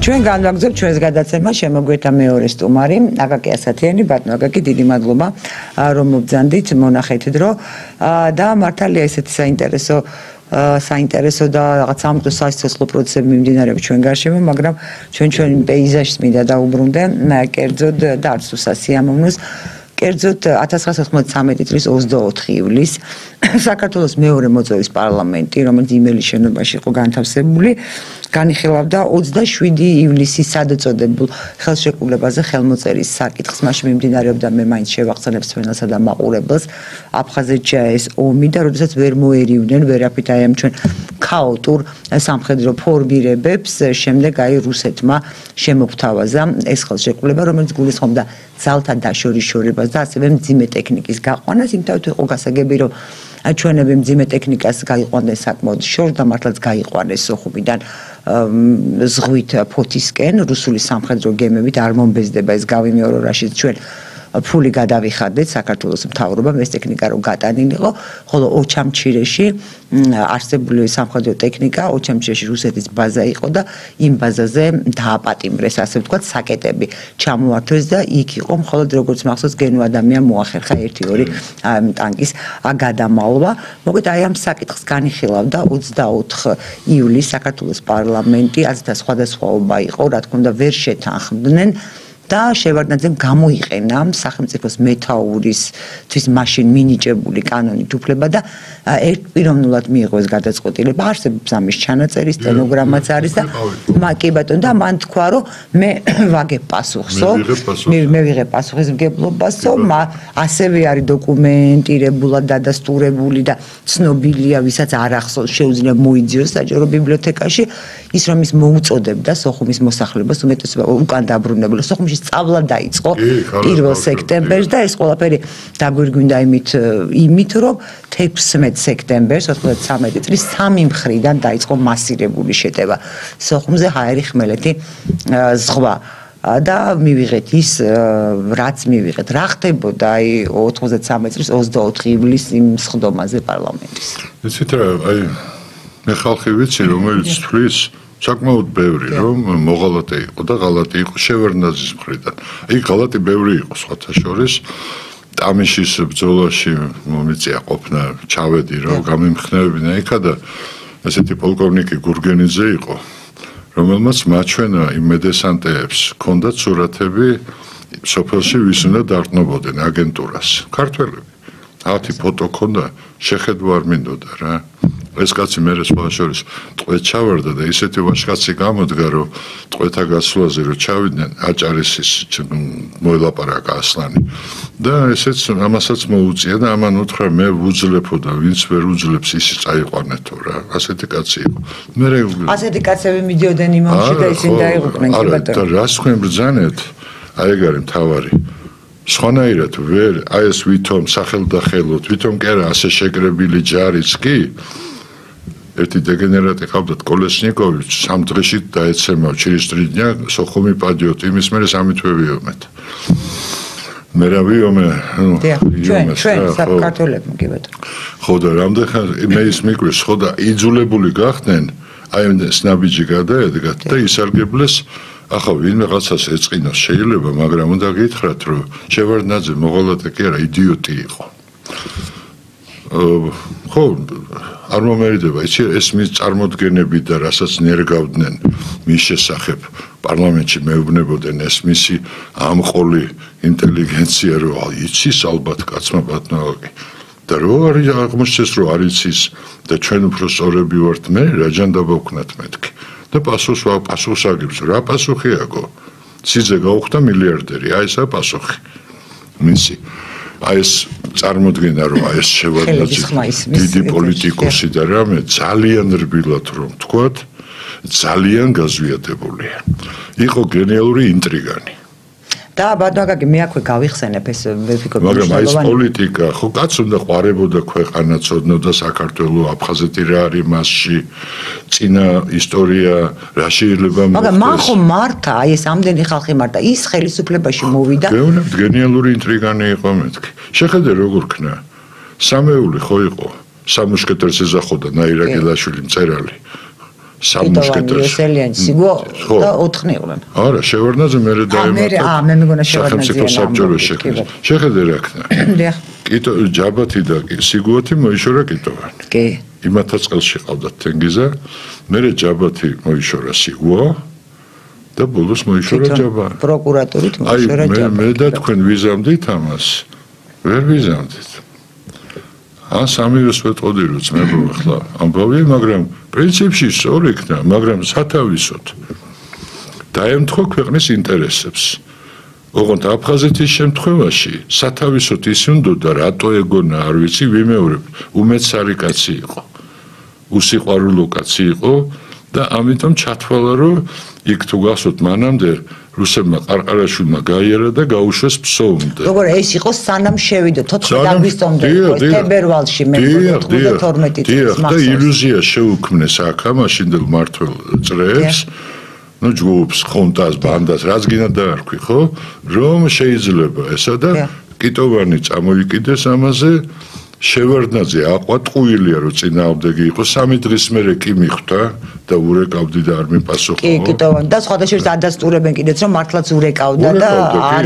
ჩვენ განვაგრძობთ ჩვენს გადაცემას შემოგვეთა მეორე სტუმარი აკაკი ასათიანი ბატონო აკაკი დიდი მადლობა რომ მობრძანდით მონახეთ დრო და მართალია ესეთი საინტერესო და რაღაც სამყარო სასიცოცხლო პროცესები მიმდინარეობს ჩვენ გარშემო მაგრამ ჩვენ პეიზაჟს მინდა დაუბრუნდე კერძოდ და არც უსასიამოვნოს კერძოდ 1993 წლის 24 ივლისს საქართველოს მეორე მოწვევის პარლამენტი, რომელიც იმელის შენობაში იყო განთავსებული, განიხილავდა 27 ივლისის სადაწოდებულ ხელშეკრულებაზე ხელმოწერის საკითხს. მაშინ მიმდინარეობდა მე მაინც შევახსენებ სვენელსა და მაყურებელს აფხაზეთში ეს ომი და როდესაც ვერ მოერივნენ ვერაფრით აი ამ ჩვენ ქაოტურ სამხედრო ფორმირებებს, შემდეგ აი რუსეთმა შემოგთავაზა ეს ხელშეკრულება, რომელიც გულისხმობდა ძალთა დაშორიშორებას და ასევე მძიმე ტექნიკის გაყვანას, იმთავით იყო გასაგები, რომ ჩვენები მძიმე ტექნიკას გაიყვანეს საკმაოდ შორს და მართლაც გაიყვანეს სოხუმიდან ზღვით ფოთისკენ, რუსული სამხედრო გემებით არ მომბეზდება ეს გავიმეორო, რაშიც ჩვენ ფული გადავიხადეთ საქართველოს მთავრობამ ეს ტექნიკა რომ გატანილიყო, ხოლო ოჩამჩირეში არსებული სამხედრო ტექნიკა ოჩამჩირეში რუსეთის ბაზა იყო და იმ ბაზაზე დააპატიმრეს, ასე ვთქვათ, საკეტები ჩამოართვეს და იქ იყო მხოლოდ როგორც მახსოვს გენო ადამიან მოახერხა 1-2 ტანკის გადამალვა. მოკლედ აი ამ საკითხს განიხილავდა 24 ივლისს საქართველოს პარლამენტი, აზრთა სხვადასხვაობა იყო, რა თქმა უნდა ვერ შეთანხმდნენ და შევარდნაძემ გამოიყენა სახელმწიფოს მეთაურისთვის მაშინ მინიჭებული კანონით უფლება და ერთპიროვნულად მიიღო ეს გადაწყვეტილება. არსებობს ამის ჩანაწერი, სტენოგრამაც არის და კი ბატონო და მან თქვა რომ მე ვაგებ პასუხსო, მე ვიღებ პასუხის მგებლობასო, ასევე არის დოკუმენტირებულად დადასტურებული და ცნობილია, ვისაც არ ახსოვს, შეუძლია მოიძიოს საჯარო ბიბლიოთეკაში ის რომ ის მოუწოდებდა სოხუმის მოსახლეობას უმეტესობა უკან დაბრუნებულა სოხუმში სწავლა დაიწყო 1 სექტემბერს და ეს ყველაფერი დაგვირგვინდა იმით რომ 16 სექტემბერს 93 წლის 3 მხრიდან დაიწყო მასირებული შეტევა სოხუმზე ჰაერი ხმელეთი ზღვა და მივიღეთ ის რაც მივიღეთ რა ხდებოდა აი 93 წლის 24 ივლისს იმ სხდომაზე პარლამენტის იცით რა აი მე ხალხი ვიცი რომელიც თვლის საკმაოდ ბევრი რომ მოღალატე იყო და ღალატი იყო შევარდნაძის მხრიდან. აი ღალატი ბევრი იყო სხვათა შორის. ტამიშის ბრძოლაში მომიწია ყოფნა, ჩავედი რომ გამიმხნევებინა იქა და ესეთი პოლკოვნიკი გურგენიძე იყო, რომელმაც მაჩვენა იმ მედესანტეებს, ჰქონდათ სურათები სოფელში ვის უნდა დარყნობოდნენ აგენტურას. ქართველები. 10 ფოტო ჰქონდა, შეხედვა არ მინდოდა რა. ეს კაცი მე სხვა შორის ტყვეთ ჩავარდა და ისეთი ვაჟკაცი გამოდგა რომ ტყვეთა გასვლაზე რომ ჩავიდნენ აჭარისის მოელაპარაკა ასლანი და ესეც ამასაც მოუწია და ამან უთხრა მე ვუძლებო და ვინც ვერ უძლებს ისი წაიყვანეთო რა ასეთი კაცი იყო მე ასეთი კაცები მიდიოდნენ იმომში და ისინი დაიღუპნენ კი ბატონო და რას თქვენ ბრძანეთ აი ეგ არის მთავარი სხვანაირად ვერ აი ეს ვითომ სახელდახელოთ ვითომ კი არა ასე შეკრებილი ჯარიც კი ერთი დეგენერატი ყავდათ კოლესნიკოვი სამ დღეში დაეცემა через 3 дня სოხუმი პადიოთ იმის მერე სამი თვე ვიომეთ მე რა ვიომე ჩვენ საქართველოს კი ბატონო ხო და რამდენხან მე ის მიკვირს ხო და იძულებული გახდნენ აი სნაბიჯი გადაედგათ და ისარგებლეს ახლა ვინმეღაცას ეწყინოს შეიძლება მაგრამ უნდა გითხრათ რომ შევარდნაძე მოღალატე კი არა იდიოტი იყო ხო არ მომერიდება ეს მის წარმოდგენები და რასაც ნერგავდნენ მის შესახებ პარლამენტში მეუბნებოდნენ ეს მისი ამყოლი ინტელიგენცია რომ იცის ალბათ კაცმა ბატონო და რო არის აღმოჩნდეს რომ არ იცის და ჩვენ უფრო სწორები ვართ მე რა ჯანდაბა ვქნათ მეთქი და პასუხს აგებს რა პასუხიაგო სიძე გაუხდა მილიარდერი აი ესა პასუხი მისი აი ეს წარმოდგენა რომ აი ეს შევარდნაძე დიდი პოლიტიკოსი და რამე ძალიან რბილად რომ თქვათ ძალიან გაზვიადებულია იყო გენიალური ინტრიგანი და ბატონო აკაკი მე აქვე გავიხსენებ ეს ვეფიქრობ მაგრამ აი ეს პოლიტიკა ხო კაც უნდა ყვარებოდა ქვეყანა ცოდნოდა საქართველოს აფხაზეთი რა არის მასში წინა ისტორია რა შეიძლება მოხდეს მაგრამ მან ხო მართა აი ეს ამდენი ხალხი მართა ის ხელისუფლებაში მოვიდა გეუბნებთ გენიალური ინტრიგანი იყო მეთქი შეხედე როგორ ქნა სამეული ხო იყო სამუშკეტერს ეძახოდა ნაირაგილაშვილი მწერალი სამუშკეტოს სიგო და 4 იყვნენ. არა, შევარდნაძე მერე დაემატა. მე მეგონა შევარდნაძე. სახელმწიფო საბჭოების შექმნის. შეხედე რა ქნა. დიახ. კიტო ჯაბათი და სიგუათი მოიშორა კიტოვანი. კი. იმათა წელში ყავდა თენგიზა, მერე ჯაბათი მოიშორა სიგუა და ბოლოს მოიშორა ჯაბა. პროკურატურით მოიშორა ჯაბა. მე და თქვენ ვიზამდით ამას. ვერ ვიზამდით. ან სამივეს ვეტყოდი რომ ძმებო ახლა ამბავი, მაგრამ პრინციპში სწორი იქნა, მაგრამ სათავისოდ დაემთხვა ქვეყნის ინტერესებს. ოღონდ აფხაზეთის შემთხვევაში სათავისოდ ის უნდა რატო ეგონა არ ვიცი, ვიმეორებ, უმეცარი კაცი იყო. უსიყვარულო კაცი იყო და ამიტომ ჩათვალა რომ იქ თუ გახსოვთ მანამდე რუსებმა ყარყარაშვილმა გაიარა და გაუშვეს ფსოუნდე. როგორ ეს იყო სანამ შევიდო 14 აგვისტომდე თებერვალში მე 12 წელს და ილუზია შეუქმნეს აქ მაშინდელ მართლ წრეებს ну ჯგუფს ხონტას ბანდას რაც გინდა დაარქვი ხო რომ შეიძლება ესა და კიტოვანი წამოიკიდეს ამაზე შევარდნაძე აყვატყუილია რომ წინააღმდეგი იყო 3 დღის მერე კი მიხვდა და ურეკავდი და არ მიპასუხო კი კიტოვანი და სხვადასხვა ადასტურებენ კიდეც რომ მართლაც ურეკავდა და არ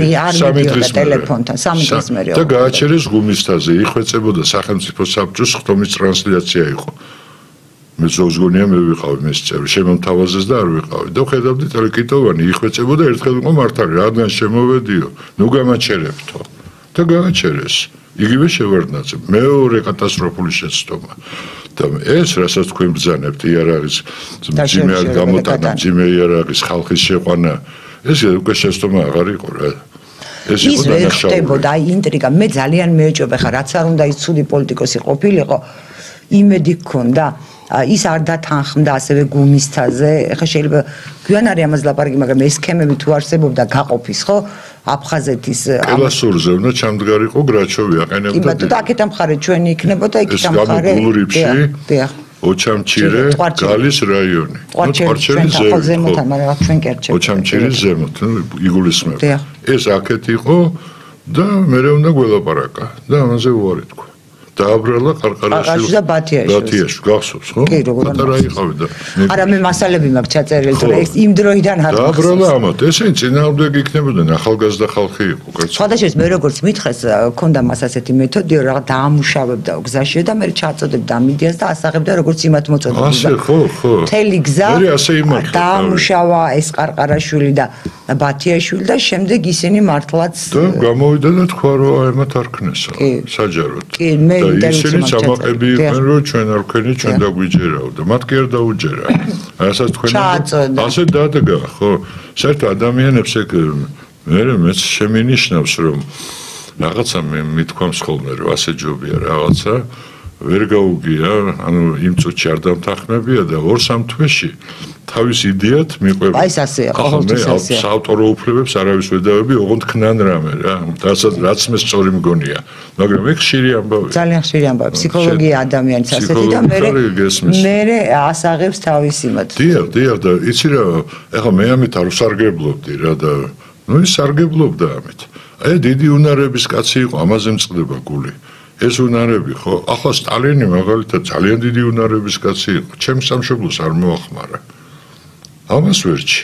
მიდიოდა ტელეფონთან 3 დღის მერე და გააჩერეს ღუმისთაზე იხვეწებოდა სახელმწიფო საბჭოს ხტომის ტრანსლაცია იყო მე ზოგზგონია მე ვიყავი მის წევრი შემომთავაზეს და არ ვიყავი და ხედავდი ტელეკიტოვანი იხვეწებოდა ერთხელ იყო მართალი რადგან შემოვედიო ნუ გამაჩერებთო და გააჩერეს იგივე შევარდნაძე მეორე კატასტროფული შეცდომა და ეს რასაც თქვენ ბრძანებთ იარაღის ძიმე არ გამოტანა ძიმე იარაღის ხალხის შეყვანა ეს უკვე შეცდომა აღარ იყო რა ეს ის ვერ ხდებოდა აი ინტრიგა მე ძალიან მეეჭვება ხა რაც არ უნდა ის ცუდი პოლიტიკოსი ყოფილიყო იმედი გქონდა ის არ დათანხმდა ასევე გუმისთაზე ეხლა შეიძლება გვიან არის ამას ლაპარაკი მაგრამ ეს სქემები თუ არსებობდა გაყოფის ხო აფხაზეთის კელასურზე უნდა ჩამდგარიყო გრაჩოვი აყენებდა და აქეთ ამხარე ჩვენი იქნებოდა იქით ამხარე დიახ ოჩამჩირე გალის რაიონი ყვარჩელის ზემოთან მაგრამ ჩვენ კერჩები ოჩამჩირის ზემოთ იგულისხმება ეს აქეთ იყო და მე უნდა გველაპარაკა და ამაზე უარი თქვა დააბრალა ყარყარაშვილი და ბათიაშვილი გახსოვს ხო? კი როგორ პატარა იყავი და არა მე მასალები მაქვს ჩაწერილი თორე ეს იმ დროიდან არ დააბრალა ამათ ესენი წინააღმდეგი იქნებოდნენ ახალგაზრდა ხალხი იყო კერძო სხვადასხვა მე როგორც მითხეს ქონდა მას ასეთი მეთოდიო რაღაც დაამუშავებდა გზაში და მე ჩაწოდებდა მიდიას და ასაღებდა როგორც იმათ მოწოდებდა ასე ხო თელი გზა მე ასე იმართლა დაამუშავა ეს ყარყარაშვილი და ბათიაშვილი და შემდეგ ისინი მართლაც და გამოვიდა და თქვა რომ აემათ არ ქნესა საჯაროდ კი მე ისინი სამაყები იყვნენ რომ ჩვენ არ ვქენი ჩვენ დაგვიჯერაო და მათ კი არ დაუჯერა რასაც თქვენ ასე დადგა ხო საერთოდ ადამიანებს ეგ მეც შემინიშნავს რომ რაღაცა მე მithქვამს ხოლმე რომ ასე ჯობია რაღაცა ვერ გაუგია ანუ იმ წუთში არ დამთანხმებია და 2-3 თვეში თავის იდეათ მიყვება აი ეს ასეა ხოლმე საავტორო უფლებებს არავის ვერ დავები ოღონდ ქნან რამე რა რაც მე სწორი მგონია მაგრამ ეგ ხშირი ამბავია ძალიან ხშირი ამბავია ფსიქოლოგია ადამიანის ასეთი და მე ასაღებს თავის იმად დიახ და იცი რა ეხლა მე ამით არ ვსარგებლობდი რა და ნუ ის სარგებლობდა ამით აი დიდი უნარების კაცი იყო ამაზე მწყდება გული ეს უნარები ხო ახლა სტალინი მაგალითად ძალიან დიდი უნარების კაცი იყო ჩემს სამშობლოს არ მოახმარა ამას ვერჩი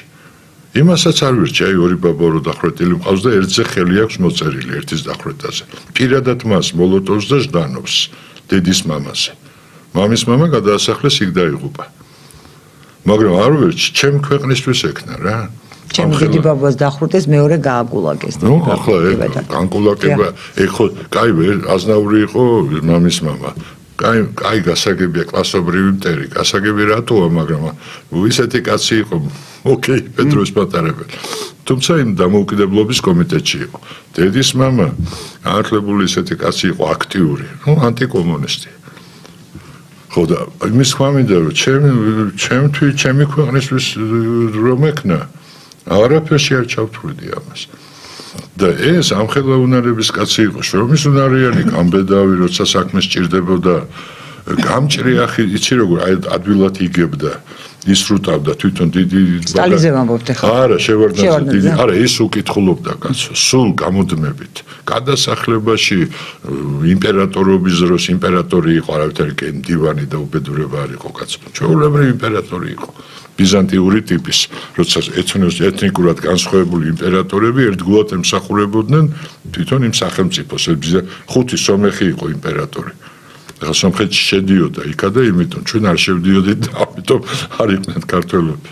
იმასაც არ ვერჩი აი ორი ბაბა რო დახრეტილი მყავს და ერთზე ხელი აქვს მოწერილი ერთის დახრეტაზე პირადად მას მოლოტოვს და ჟდანოვს დედის მამაზე მამის მამა გადაასახლეს იქ დაიღუპა მაგრამ არ ვერჩი ჩემ ქვეყნისთვის ეკნა რა ჩემ დიდი ბაბას დახვრიტეს მეორე გააგულაგეს ნუ ახლა განკულაკება ეგ ხო კაი აზნაური იყო მამის მამა კაი გასაგებია კლასობრივი მტერი გასაგები რატოა მაგრამ ისეთი კაცი იყო ოკეი პეტროს პატარებელი თუმცა იმ დამოუკიდებლობის კომიტეტში იყო დედის მამა განათლებული ისეთი კაცი იყო აქტიური ნუ ანტიკომუნისტი ხო და იმის ხმამინდა რომ ჩემი ქვეყნისთვის რომ ეკნა არაფერში არ ჩავთვლიდი ამას და ეს ამხელა უნარების კაცი იყო შრომის უნარიანი გამბედავი როცა საქმე სჭირდებოდა გამჭრი ახი იცი როგორ ადვილად იგებდა ისრუტავდა თვითონ დიდი სტალიზე ვამბობთ ახლა. არა, შევარდნაძე დიდი, არა, ის უკითხულობდა კაცო, სულ გამუდმებით. გადასახლებაში იმპერატორობის დროს იმპერატორი იყო, არავითარი მდივანი და უბედურება არ იყო კაცო. ჩვეულებრივი იმპერატორი იყო. ბიზანტიური ტიპის, როცა ეთნიკურად განსხვავებული იმპერატორები ერთგულად ემსახურებოდნენ თვითონ იმ სახელმწიფოს. ხუთი სომეხი იყო იმპერატორი. ახლა სომხეთში შედიოდა იქა და იმიტომ ჩვენ არ შევდიოდით და ამიტომ არ იყვნენ ქართველები.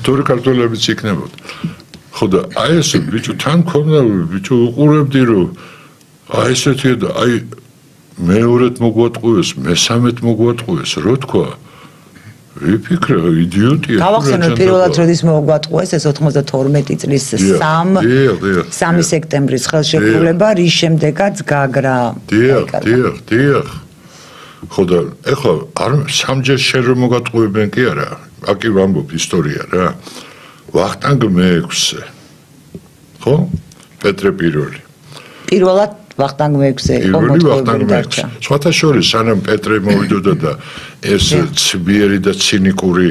თორე ქართველებიც იქნებოდა. ხო და აი ეს ბიჭო თან ქონდა ბიჭო უყურებდი რომ აი ესეთი და აი მეორედ მოგვატყუეს, მესამედ მოგვატყუეს, რო თქვა ვიფიქრე, იდიოტია. გავახსენოთ პირველად როდის მოგვატყუეს ეს 92 წლის 3 სექტემბრის ხელშეკრულება, რის შემდეგაც გაგრა. დიახ. ხო და ეხლა არ სამჯერ შენ რომ მოგატყუებენ კი არა? აკი ვამბობ ისტორია რა. ვახტანგ მე-6-ე. ხო? პეტრე პირველი. პირველად ვახტანგ მე-6-ე იყო მოწყობილი დარჩა. სხვათა შორის სანამ პეტრე მოვიდოდა და ეს ცბიერი და ცინიკური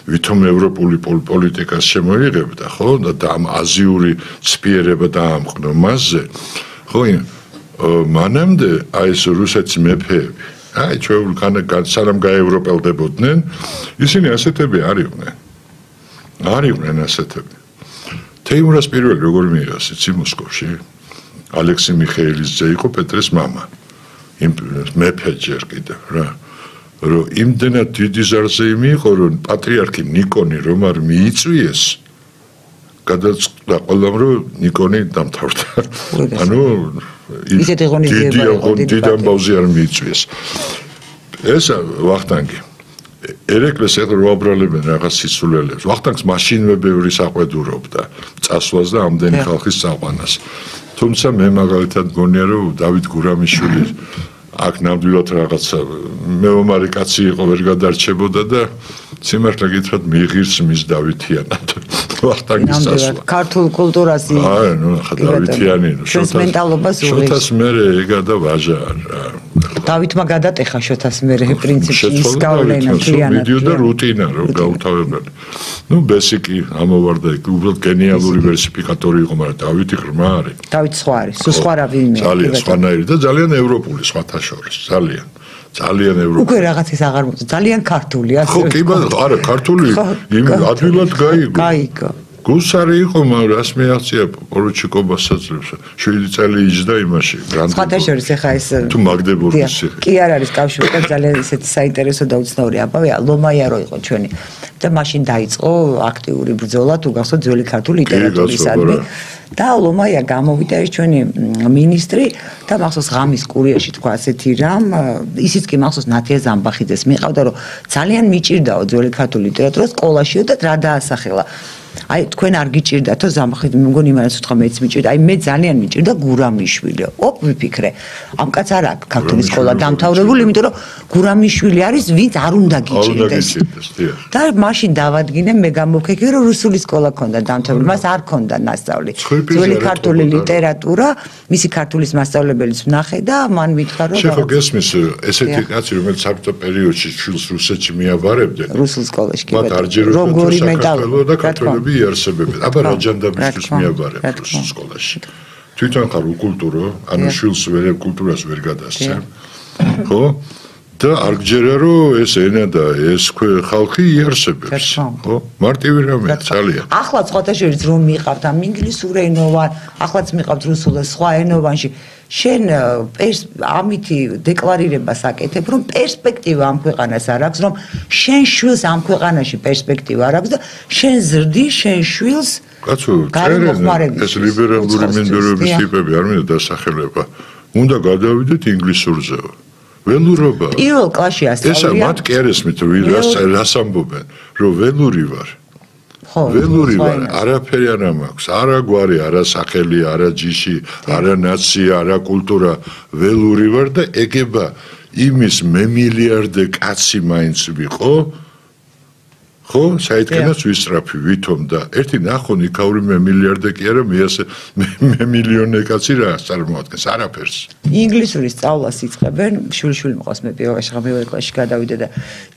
ვითომ ევროპული პოლიტიკას შემოიღებდა, ხო? და ამ აზიური ცბიერება დაამყნო მასზე. ხო, მანამდე აი ეს რუსეთის მეფეები, აი ჩვეულ სანამ გაევროპელდებოდნენ, ისინი ასეთები არ იყვნენ ასეთები. თეიმურას პირველი როგორ მიიღეს იცი მოსკოვში? ალექსი მიხეილის ძე იყო პეტრეს მამა. იმ მეფე ჯერ კიდევ რა. რომ იმდენად დიდი ზარზეიმი იყო, რომ პატრიარქი ნიკონი რომ არ მიიწვიეს, გადაწყდა ყველამ რომ ნიკონი დამთავრდა. ანუ ისეთი ღონისძიება იყო დიდი ამბავზე არ მიიწვიეს. ეს ვახტანგი ერეკლეს ეხლა უაბრალებენ რაღაც სიცულელებს. ვახტანგს მაშინვე ბევრი საყვედურობდა წასვლას და ამდენი ხალხის წაყვანას. თუმცა მე მაგალითად გონია რომ დავით გურამიშვილი აქ ნამდვილად რაღაცა მეომარი კაცი იყო ვერ გადარჩებოდა და სიმართლე გითხრათ მიიღირს მის დავითიანად ვახტანგის წასვლა. ქართულ კულტურას აი ნუ ხა დავითიანი შოთას მენტალობას უღირს. შოთას მერე ეგა და ვაჟა რა. დავითმა გადატეხა შოთას მერე პრინციპში ის გავლენა მთლიანად. მიდიოდა რუტინა რომ გაუთავებელი. ნუ ბესიკი ამოვარდა იქ უბრალოდ გენიალური ვერსიფიკატორი იყო, მაგრამ დავითი ღრმა არის. დავით სხვა არის, სულ სხვა რა ვინმე. ძალიან სხვანაირი და ძალიან ევროპული სხვათა შორის, ძალიან ევროპული. უკვე რაღაცის აღარ მოწ ძალიან ქართული ასე. ხო, კი, არა, ქართული იმ ადვილად გაიგო. გუსარი იყო, მაგრამ რას მეაღწია პორუჩიკობას საძლევს. 7 წელი იჯდა იმაში, გრანდი. სხვათა შორის ახლა ეს თუ მაგდებურგის ციხე. კი არ არის კავშირი, ძალიან ისეთი საინტერესო და უცნაური ამბავია. ლომაიარო იყო ჩვენი და მაშინ დაიწყო აქტიური ბრძოლა თუ გახსოვთ ძველი ქართული ლიტერატურისადმი. და ლომაია გამოვიდა ეს ჩვენი მინისტრი და მახსოვს ღამის კურიაში თქვა ასეთი რამ, ისიც კი მახსოვს ნათია ზამბახიძეს მიყავდა, რომ ძალიან მიჭირდაო ძველი ქართული ლიტერატურა სკოლაშიო და რა დაასახელა. აი თქვენ არ გიჭირდათო ზამბახიძე, მე მგონი იმას უთხრა მეც მიჭირდა, აი მე ძალიან მიჭირდა გურამიშვილი. ოპ ვიფიქრე, ამ კაც არ აქვს ქართული სკოლა დამთავრებული, იმიტომ რომ გურამიშვილი არის, ვინც არ უნდა გიჭირდეს. და მაშინ დავადგინე, მე გამოვქეკე, რომ რუსული სკოლა ქონდა დამთავრებული, მას არ ქონდა მასწავლი. ძველი ქართული ლიტერატურა, მისი ქართულის მასწავლებელიც ვნახე და მან მითხრა, რომ შეხო გესმის ესეთი კაცი, რომელიც საბჭოთა პერიოდში შვილს რუსეთში მიაბარებდნენ. რუსულ სკოლაში კი მათ არ ჯეროდნენ საქართველო და ქართველები იარსებებენ. აბა რა ჯანდაბისთვის მიაბარებთ რუსულ სკოლაში. თვითონ ხარ უკულტურო, ანუ შვილს ვერ კულტურას ვერ გადასცემ. ხო? და არ გჯერა რომ ეს ენა და ეს ხალხი იარსებებს. ხო? მარტივი რამეა ძალიან. ახლა სხვათა შორის რომ მიყავთ ამ ინგლისურ ენოვან, ახლაც მიყავთ რუსულ და სხვა ენოვანში. შენ ამითი დეკლარირებას აკეთებ, რომ პერსპექტივა ამ ქვეყანას არ აქვს, რომ შენ შვილს ამ ქვეყანაში პერსპექტივა არ აქვს და შენ ზრდი შენ შვილს კაცო, ეს ლიბერალური მინდორების ტიპები არ მინდა დასახელება. უნდა გადავიდეთ ინგლისურზეო. ველურობა. პირველ კლასში ასწავლია. ესა მათ კი არ ესმით, რას ამბობენ, რომ ველური ვარ. ველური ვარ, არაფერი არ მაქვს, არა გვარი, არა სახელი, არა ჯიში, არა ნაცია, არა კულტურა, ველური ვარ და ეგება იმის მე მილიარდე კაცი მაინც ვიყო, ხო, საერთოდ ვისწრაფი ვითომ და ერთი ნახონი ქაურიმე მილიარდე კი არა, მე მილიონი კაცი რა წარმოადგენს არაფერს. ინგლისური სწავლას იწყებენ, შვილიშვილი მყავს მე პირველში მეორე კლასში გადავიდე და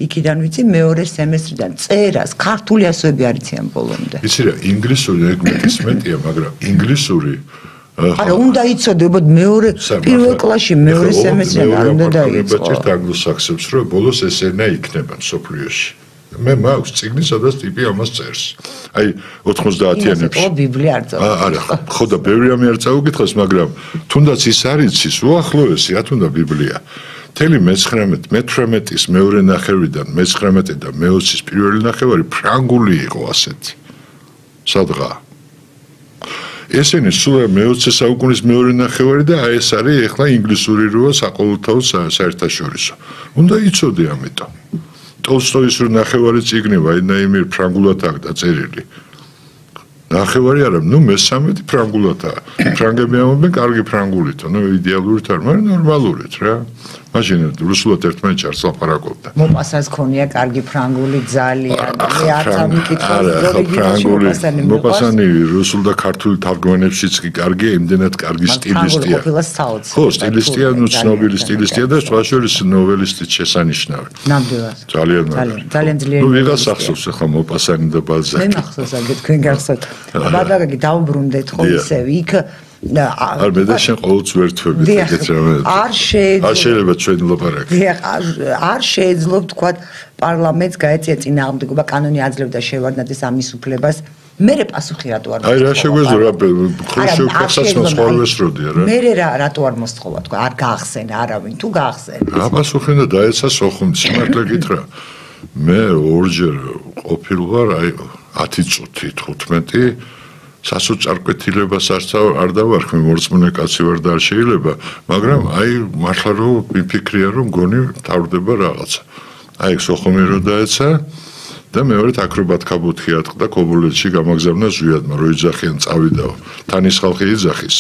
იქიდან ვიცი მეორე სემესტრიდან წერას ქართული ასოები არიციან ბოლომდე. იცი რა, ინგლისური ეგ მეტია, მაგრამ ინგლისური არა, უნდა იცოდებოდ მეორე პირველ კლასში მეორე სემესტრიდან არ უნდა დაიწყო. მე ანგლოსაქსებს რომ ბოლოს ეს ენა იქნება სოფლიოში. მე მაქვს წიგნი, სადაც ტიპი ამას წერს. აი 90-იანებში. ო ბიბლია არ წავ. არა, ხო და ბევრი ამი არ წავუკითხოს, მაგრამ თუნდაც ის არ იცის, უახლოესი რა თუნდა ბიბლია. მთელი მე-18-ის მეორე ნახევრიდან მე-19 და მე-20-ის პირველი ნახევარი ფრანგული იყო ასეთი. სადღა ესენი სულ მე-20 საუკუნის მეორე ნახევარი და აი ეს არის ეხლა ინგლისური როა საყოველთაო საერთაშორისო. უნდა იცოდე ამიტომ. ტოლსტოის რო ნახევარი წიგნი ვაინაიმერ ფრანგულად აქვს დაწერილი. ნახევარი არა, მე-13 ფრანგულადაა. ფრანგები ამბობენ კარგი ფრანგულით, იდეალურით არ, მაგრამ ნორმალურით რა. მაშინ რუსულად ერთმანეთს არ ლაპარაკობდა. მოპასას ქონია კარგი ფრანგული ძალიან. მე არც ამიკითხავს, მოპასანი რუსულ და ქართულ თარგმანებშიც კი კარგია, იმდენად კარგი სტილისტია. ხო, სტილისტია, ცნობილი სტილისტია და სხვა შორის ნოველისტიც შესანიშნავი. ნამდვილად. ძალიან ძლიერი. ვიღას ახსოვს ახლა მოპასანი და ბალზაკი. მე მახსოვს აგეთ თქვენ გახსოვთ. ბაბაგაკი დაუბრუნდეთ ხო ისევ იქ არ მე და შენ ყოველთვის ვერთვებით ეგეთ რამე. არ შეიძლება ჩვენ ლაპარაკი. არ შეეძლო თქვა პარლამენტს გაეწია წინააღმდეგობა კანონი აძლევდა შევარდნაძის ამის უფლებას. მერე პასუხი რატო არ აი რა შეგვეძლო რა ხრუშჩოვი მოსწავლეს როდია რა. მერე რატო არ მოსწოლა თქვა არ გაახსენა არავინ თუ გაახსენა. რა პასუხი და დაეცა სოხუმ სიმართლე გითხრა. მე ორჯერ ყოფილ ვარ აი 10 წუთი 15 სასოწარკვეთილებას არ დავარქმე მორწმუნე კაცი ვარ და არ შეიძლება, მაგრამ აი მართლა რომ მიფიქრია რომ გონი თავდება რაღაცა. აი სოხუმი რო დაეცა და მეორე აკრობატ კაბუთხი ატყდა კობულეთში გამაგზავნა ზვიადმა რო იძახიან წავიდაო. თანის ხალხი იძახის.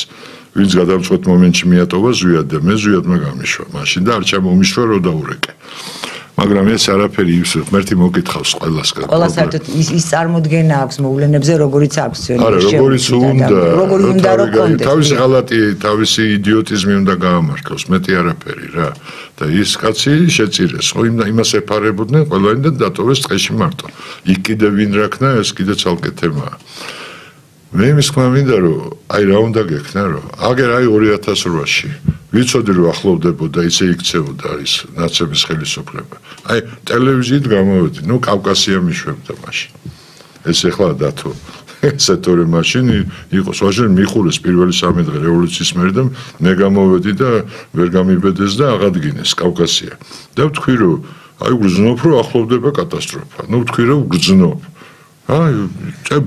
ვინც გადამწყვეტ მომენტში მიატოვა ზვიად და მე ზვიადმა გამიშვა. მაშინ და არ ჩამომიშვა რო დაურეკე. მაგრამ ეს არაფერი ის ღმერთი მოგითხავს ყველას. ყველა საერთოდ ის წარმოდგენა აქვს მოვლენებზე, როგორიც აქვს ჩვენი არა, როგორიც უნდა რომ კონდეს. თავისი ღალატი, თავისი იდიოტიზმი უნდა გაამართლოს, მეტი არაფერი რა. და ის კაცი შეწირეს, ხო იმას ეფარებოდნენ ყველანი და დატოვეს ტყეში მარტო. იქ კიდე ვინ რაქნა, ეს კიდე ცალკე თემაა. მე იმის თქმა მინდა რომ აი რა უნდა გექნა რომ აგერ აი 2008-ში ვიცოდი რომ ახლოვდებოდა ისე იქცეოდა ის ნაცების ხელისუფლება. აი ტელევიზიით გამოვედი, კავკასია მიშვებდა მაშინ. ეს ეხლა დათო. ესეთორე მაშინ იყო სვაჟერ მიხურეს პირველი 3 დღე რევოლუციის მერე და მე გამოვედი და ვერ გამიბედეს და აღადგინეს კავკასია. და ვთქვი რომ აი გრძნობ რომ ახლოვდება კატასტროფა. ვთქვი რომ გრძნობ. აი,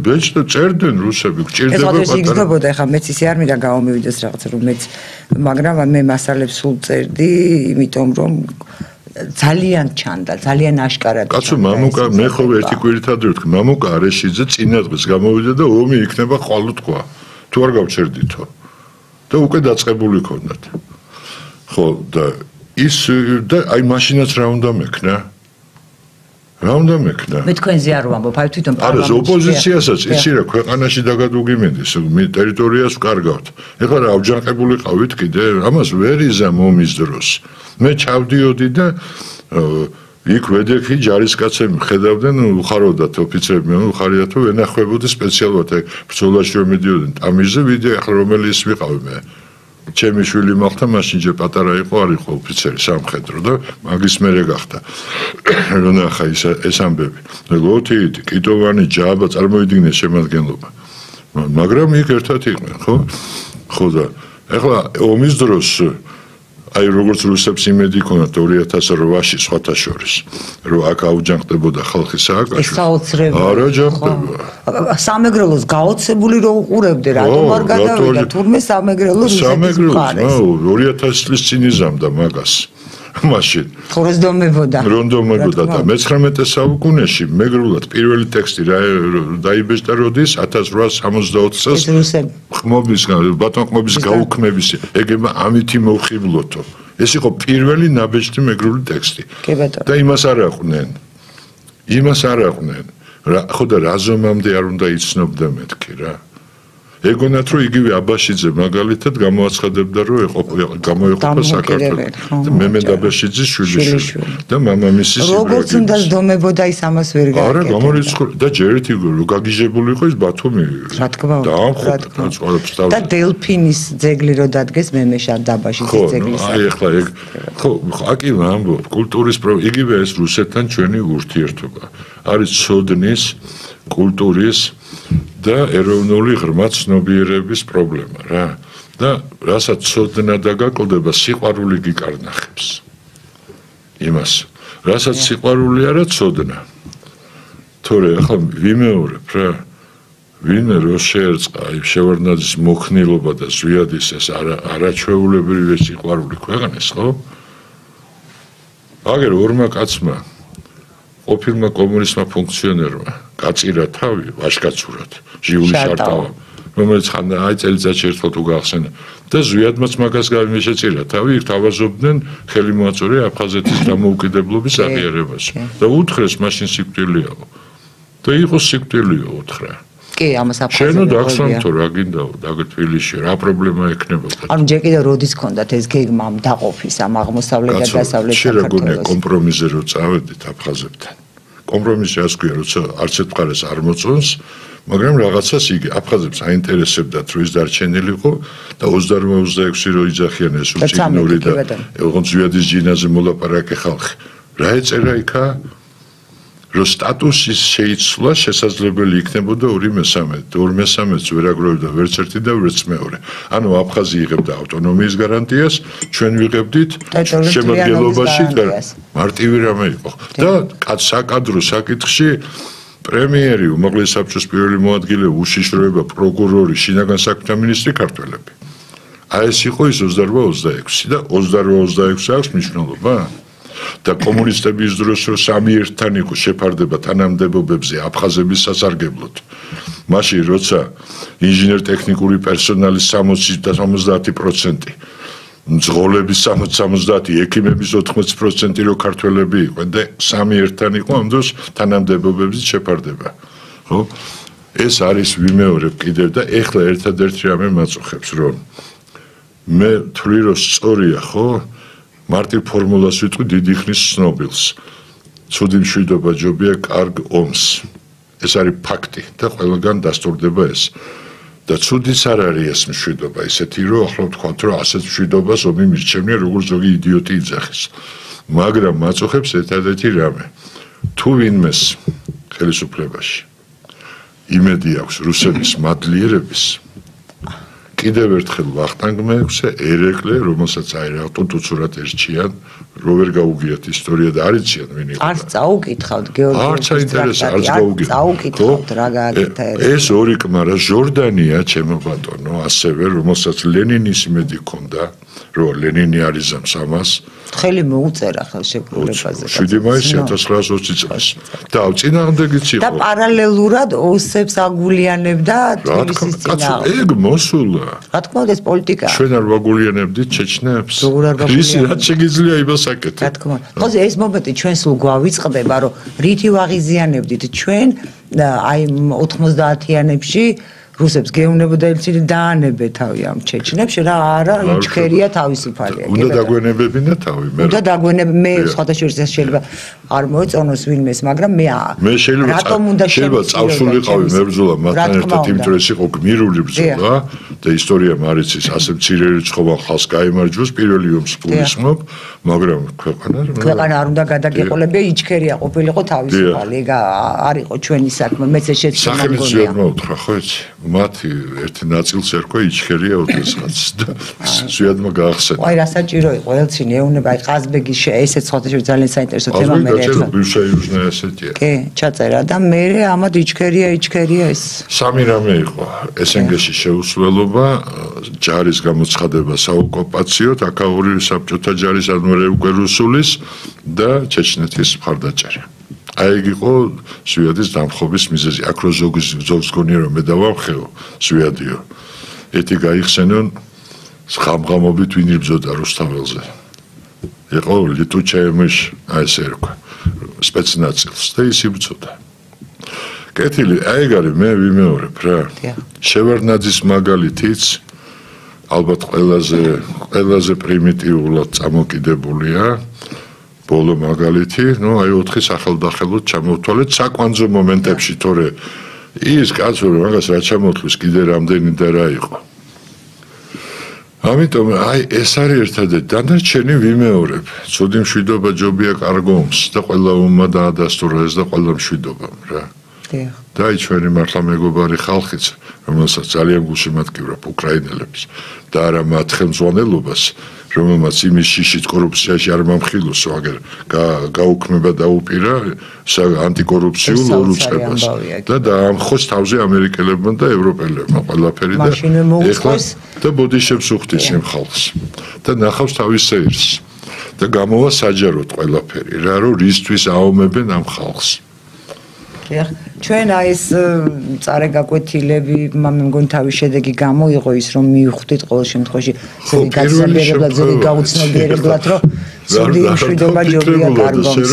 ბეჭდ წერდნენ რუსები, გჭირდება პატარა. ეს იგრძნობოდა, ეხლა მეც ისე არ მინდა გამომივიდეს რაღაცა რომ მეც, მაგრამ მე მასალებს სულ წერდი, იმიტომ რომ ძალიან ჩანდა, ძალიან აშკარად. კაცო, მამუკა, მე ხო ერთი კვირითად ვთქვი, მამუკა არეშიძე წინა დღეს გამოვიდა და ომი იქნება ხვალო თქვა. თუ არ გავჩერდითო. და უკვე დაწყებული ქონდათ. ხო, და ის და აი მაშინაც რა უნდა მექნა? რა უნდა მექნა? მე თქვენზე არ ვამბობ, აი თვითონ პარლამენტში. არა, ოპოზიციასაც იცი რა, ქვეყანაში დაგადუგიმენდეს, ტერიტორიას ვკარგავთ. ეხლა რა ავჯანყებული ყავით კიდე, ამას ვერ იზამ ომის დროს. მე ჩავდიოდი და იქ ვედექი ჯარისკაცები ხედავდნენ, უხაროდათ ოფიცრები, უხარიათ რომ ენახვებოდი სპეციალურად აი ბრძოლაში რომ მიდიოდნენ ტამიჟზე, ვიდეო ახლა რომელი ის ვიყავი მე. ჩემი შვილი მოხდა, მაშინ ჯერ პატარა იყო, არ იყო ოფიცერი სამხედრო და მაგის მერე გახდა. რომ ნახა ეს ამბები. ლოთი, კიტოვანი, ჯაბა წარმოიდგინეს შემადგენლობა. მაგრამ იქ ერთად იყვნენ, ხო? ხო და ეხლა ომის დროს აი როგორც რუსებს იმედი ქონათ 2008-ში სხვათა შორის რომ აქ აუჯანყდებოდა ხალხი სააკაშო. ეს საოცრებია. არა ჯანყდება. სამეგრელოს გაოცებული რო უყურებდე, რატომ არ გადავიდა თურმე სამეგრელო რუსეთის მხარეს. 2000 წლის წინ იზამდა მაგას. მაშინ რონდომებოდა და მე-19 საუკუნეში მეგრულად პირველი ტექსტი დაიბეჭდა როდის 1864 წელს ხმობის ბატონ ხმობის გაუქმების ეგება ამითი მოხიბლოთო. ეს იყო პირველი ნაბეჭდი მეგრული ტექსტი. და იმას არ აყვნენ. ხო და რა ზომამდე არ უნდა იცნობდა მეთქი რა. ეგონათ რომ იგივე აბაშიძე მაგალითად გამოაცხადებდა რომ გამოეყოფა საქართველოს და მემედაბაშიძის შვილიშვილი და მამამისის როგორც უნდა ზდომებოდა ის ამას ვერ გააკეთა. არა გამორიცხული და ჯერით იგივე რომ გაგიჟებული იყო ის ბათუმი. რა თქმა უნდა. და დელფინის ძეგლი რო დადგეს მემეშა დაბაშიძის ძეგლის. აი ახლა ეგ ხო აკი ამბობ კულტურის იგივე ეს რუსეთთან ჩვენი ურთიერთობა. არის ცოდნის კულტურის და ეროვნული ღრმა ცნობიერების პრობლემა რა და რასაც ცოდნა დაგაკლდება სიყვარული გიკარნახებს იმას რასაც სიყვარული არა ცოდნა თორე ახლა ვიმეორებ რა ვინმე რო შეერწყა შევარდნაძის მოქნილობა და ზვიადის ეს არაჩვეულებრივი სიყვარული ქვეყნის ხო აგერ ორმა კაცმა ყოფილმა კომუნისტმა ფუნქციონერმა გაწირა თავი ვაჟკაცურად ჟიული შარტავა რომელიც ხან აი წელიწადში ერთხელ თუ გახსენა და ზვიადმაც მაგას გამიშეწირა თავი იქ თავაზობდნენ ხელი მოაწოდე აფხაზეთის დამოუკიდებლობის აღიარებაში და უთხრეს მაშინ სიკვდილიაო და იყოს სიკვდილიო უთხრა კი ამას აფხაზები შენო დახსოვთ თუ რა გინდაო დაგეთვილიში რა პრობლემა ექნებოდა ანუ ჯერ კიდევ როდის ქონდათ ეს გეგმა ამ დაყოფის ამ აღმოსავლეთ და დასავლეთ საქართველოს კომპრომისზე რო წავედით აფხაზებთან კომპრომისი რაც ქვია როცა არც ერთ მხარეს არ მოწონს მაგრამ რაღაცას იგი აფხაზებს აინტერესებდათ რომ ის დარჩენილიყო და 28-26 რო იძახიან ეს უცინური და ოღონდ ზვიადის ჯინაზე მოლაპარაკე ხალხი რა ეწერა იქა რომ სტატუსის შეიცვლა შესაძლებელი იქნებოდა 2/3-ს ვერ აგროვებდა ვერც ერთი და ვერც მეორე. ანუ აფხაზი იღებდა ავტონომიის გარანტიას, ჩვენ ვიღებდით შემადგენლობაში მარტივი რამე იყო. და საკადრო საკითხში პრემიერი, უმაღლესი საბჭოს პირველი მოადგილე, უშიშროება, პროკურორი, შინაგან საქმეთა მინისტრი ქართველები. აი ეს იყო ის 28-26 და 28-26 აქვს მნიშვნელობა? და კომუნისტების დროს რო სამი ერთთან იყო შეფარდება თანამდებობებზე აფხაზების სასარგებლოდ. მაშინ როცა ინჟინერ-ტექნიკური პერსონალის 60 და 70%, მძღოლების 60-70, ექიმების 80% რო ქართველები იყვნენ და სამი ერთთან იყო ამ დროს თანამდებობებზე შეფარდება. ხო? ეს არის ვიმეორებ კიდევ და ეხლა ერთადერთი რამე მაწუხებს რომ მე თვლი რომ სწორია ხო? მარტივ ფორმულას ვიტყვი დიდი ხნის ცნობილს. ცუდი მშვიდობა ჯობია კარგ ომს. ეს არის ფაქტი და ყველგან დასტურდება ეს. და ცუდიც არ არის ეს მშვიდობა, ისეთი რომ ახლა ვთქვათ რომ ასეთ მშვიდობას ომი მირჩევნია როგორც ზოგი იდიოტი იძახის. მაგრამ მაწუხებს ერთადერთი რამე. თუ ვინმეს ხელისუფლებაში იმედი აქვს რუსების მადლიერების კიდევ ერთხელ ვახტანგ მეექვსე ერეკლე რომელსაც აი რა ტუტუცურად ერჩიან რო ვერ გაუგიათ ისტორია და არ იციან ვინ იყო არც წაუკითხავთ გეორგი არც აინტერესებს არც წაუკითხავთ რა გააკეთა ეს ორი კმა რა ჟორდანია ჩემო ბატონო ასევე რომელსაც ლენინის იმედი ჰქონდა რომ ლენინი არის ამას ხელი მოუწერა ხელშეკრულებაზე 7 მაისი 1920 წელს და წინააღმდეგიც იყო და პარალელურად ოსებს აგულიანებდა თბილისის წინააღმდეგ ეგ მოსულა რა თქმა უნდა ეს პოლიტიკა ჩვენ არ ვაგულიანებდით ჩეჩნებს ისი რაც შეგიძლია იმას აკეთეთ რა თქმა უნდა ხო ეს მომენტი ჩვენ სულ გვავიწყდება რომ რითი ვაღიზიანებდით ჩვენ აი 90-იანებში რუსებს გეუნებოდა ელჩილი დაანებე თავი ამ ჩეჩნებში რა არა იჩქერია თავისუფალია უნდა დაგვენებებინა თავი მე უნდა დაგვენებ მე სხვადასხვა შეიძლება არ მოეწონოს ვინმეს მაგრამ მე შეიძლება რატომ უნდა შეიძლება წავსულიყავი მებრძოლა მათთან ერთად იმ დროს იყო გმირული ბრძოლა და ისტორია მარიცის ასე მცირე რიცხოვან ხალხს გაიმარჯვოს პირველი ომს გულისხმობ მაგრამ ქვეყანა არ უნდა გადაგეყოლებია იჩქერია ყოფილიყო თავისუფალი ეგ არ იყო ჩვენი საქმე მეც ეს სახელმწიფო მოუთხრა ხო იცი მათი ერთი ნაწილს ერქვა იჩქერია ოდესღაც და ზვიადმა გაახსენა. აი რა საჭირო იყო ელცინი ეუნება აი ყაზბეგის ესეც ხოთაშორი ძალიან საინტერესო თემა მე ერთხელ ბივშვი იუჟნა ესეთია. კი, ჩაწერა და მე ამად იჩქერია ეს. სამი რამე იყო ესენგეში შეუსვლელობა, ჯარის გამოცხადება საოკუპაციოდ, აკაური საბჭოთა ჯარის ადმირალი უკვე რუსულის და ჩეჩნეთის მხარდაჭერა. აი ეგ იყო ზვიადის დამხობის მიზეზი. აქ რო ზოგს გონია რომ მე დავამხეო ზვიადიო. ეთი გაიხსენონ ხამღამობით ვინ იბრძოდა რუსთაველზე. იყო ლიტუჩეემიშ აი ესე რქვა. სპეცნაცილს და ის იბრძოდა. კეთილი, აი ეგ არის მე ვიმეორებ რა. შევარდნაძის მაგალითიც ალბათ ყველაზე პრიმიტიულად წამოკიდებულია. ბოლო მაგალითი, ნუ აი 4 სახელდახელოდ ჩამოვთვალეთ საკვანძო მომენტებში, თორე ის კაცო მაგას რა ჩამოთვლის კიდე რამდენი და რა იყო. ამიტომ აი ეს არის ერთადერთი დანარჩენი ვიმეორებ. ცუდი მშვიდობა ჯობია კარგომს და ყველა უმმა დაადასტურა ეს და ყველა მშვიდობამ რა. და აი ჩვენი მართლა მეგობარი ხალხიც, რომელსაც ძალიან გულშემატკივრობ უკრაინელებს და არა მათ ხელმძღვანელობას, რომელმაც იმის შიშით კორუფციაში არ მომხილოს, აგერ გაუქმება დაუპირა ანტიკორუფციულ ორუწყებას და დაამხოს თავზე ამერიკელებმა და ევროპელებმა ყველაფერი და ეხლა და ბოდიშებს უხდის იმ ხალხს და ნახავს თავის სეირს და გამოვა საჯაროდ ყველაფერი რა რომ რისთვის აომებენ ამ ხალხს. ჩვენ აი ეს წარე გაკვეთილები მე მგონი თავის შედეგი გამოიღო ის რომ მივხვდით ყოველ შემთხვევაში ზოგი გასაბერებლად ზოგი გაუცნობიერებლად რომ ზოგი მშვიდობა ჯობია კარგომს.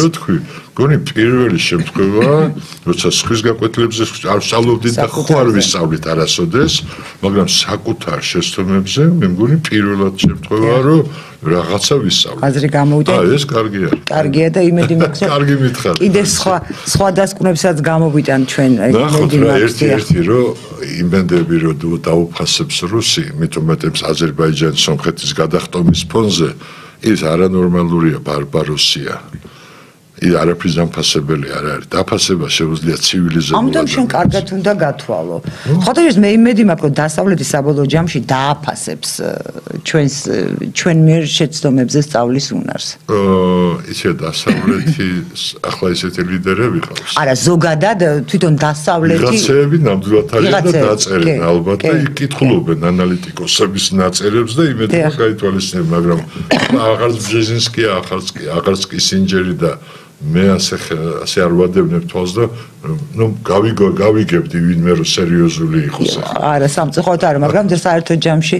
გონი პირველი შემთხვევა როცა სხვის გაკვეთილებზე არ ვსწავლობდით და ხო არ ვისწავლით არასოდეს მაგრამ საკუთარ შეცდომებზე მე მგონი პირველად შემთხვევაა რომ რაღაცა ვისწავლეთ. აზრი გამოვიდა. ეს კარგია. კარგია და იმედი მაქვს რომ კარგი მითხარ. კიდე სხვა დასკვნებსაც გამოვიტან ჩვენ იმედი მაქვს. ერთი რომ იმედები რომ დაუფასებს რუსი, მithumetems აზერბაიჯანის სომხეთის გადახტომის ფონზე ის არანორმალურია ბარბაროსია. არაფრის დამფასებელი არ არის. დაფასება შეუძლია ცივილიზებულად. ამიტომ შენ კარგად უნდა გათვალო. ხოთაშორის მე იმედი მაქვს რომ დასავლეთის საბოლოო ჯამში დააფასებს ჩვენ მიერ შეცდომებზე სწავლის უნარს. ისე დასავლეთი ახლა ისეთი ლიდერები ყავს. არა ზოგადად თვითონ დასავლეთი ვიღაცები ნამდვილად არიან და დაწერენ ალბათ და იკითხულობენ ანალიტიკოსების ნაწერებს და იმედი მაქვს გაითვალისწინებენ, მაგრამ აღარც ბჟეზინსკია, აღარც კისინჯერი და მე ასე არ ვადევნებ თვალს და ნუ გავიგებდი ვინმე რომ სერიოზული იყოს. არა სამწუხაროდ არა, მაგრამ საერთო ჯამში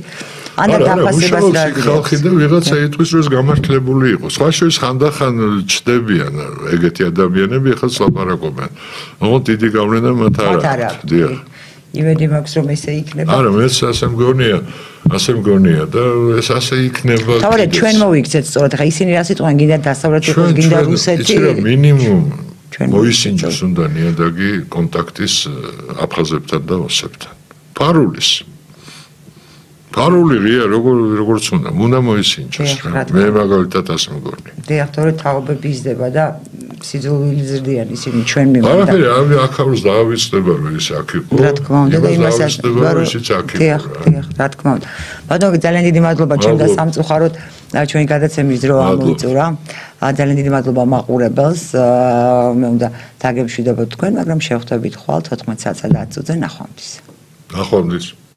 ან დაფასებას რა არის. ხალხი და ვიღაცა იტყვის რომ ეს გამართლებული იყოს. სხვა შორის ხანდახან ჩდებიან ეგეთი ადამიანები ახლა ლაპარაკობენ. ოღონდ დიდი გავლენა მათ არ აქვს. დიახ. იმედი მაქვს რომ ესე იქნება. არა მეც ასე მგონია და ეს ასე იქნება. თავად ჩვენ მოვიქცეთ სწორად ხა ისინი რა სიტყვან გინდა დასავლეთი იყოს გინდა რუსეთი. იცი რა მინიმუმ მოისინჯოს უნდა ნიადაგი კონტაქტის აფხაზებთან და ოსებთან. ფარული რია როგორც უნდა მოისინჯოს რა. მე მაგალითად ასე მგონი. დიახ, თორე თაობები იზრდება და სიძულვილი ზრდიან ისინი ჩვენ მიმართ. არაფერი, აქავრს დაავიწყდება რომ ის აქ იყო. რა თქმა უნდა და იმასაც დიახ, რა თქმა უნდა. ბატონო ძალიან დიდი მადლობა ჩვენ და სამწუხაროდ ჩვენი გადაცემის დრო ამოიწურა. ძალიან დიდი მადლობა მაყურებელს. მე უნდა დაგემშვიდობოთ თქვენ, მაგრამ შევხვდებით ხვალ 14 საათსა და 10 წუთზე ნახვამდის. ნახვამდის.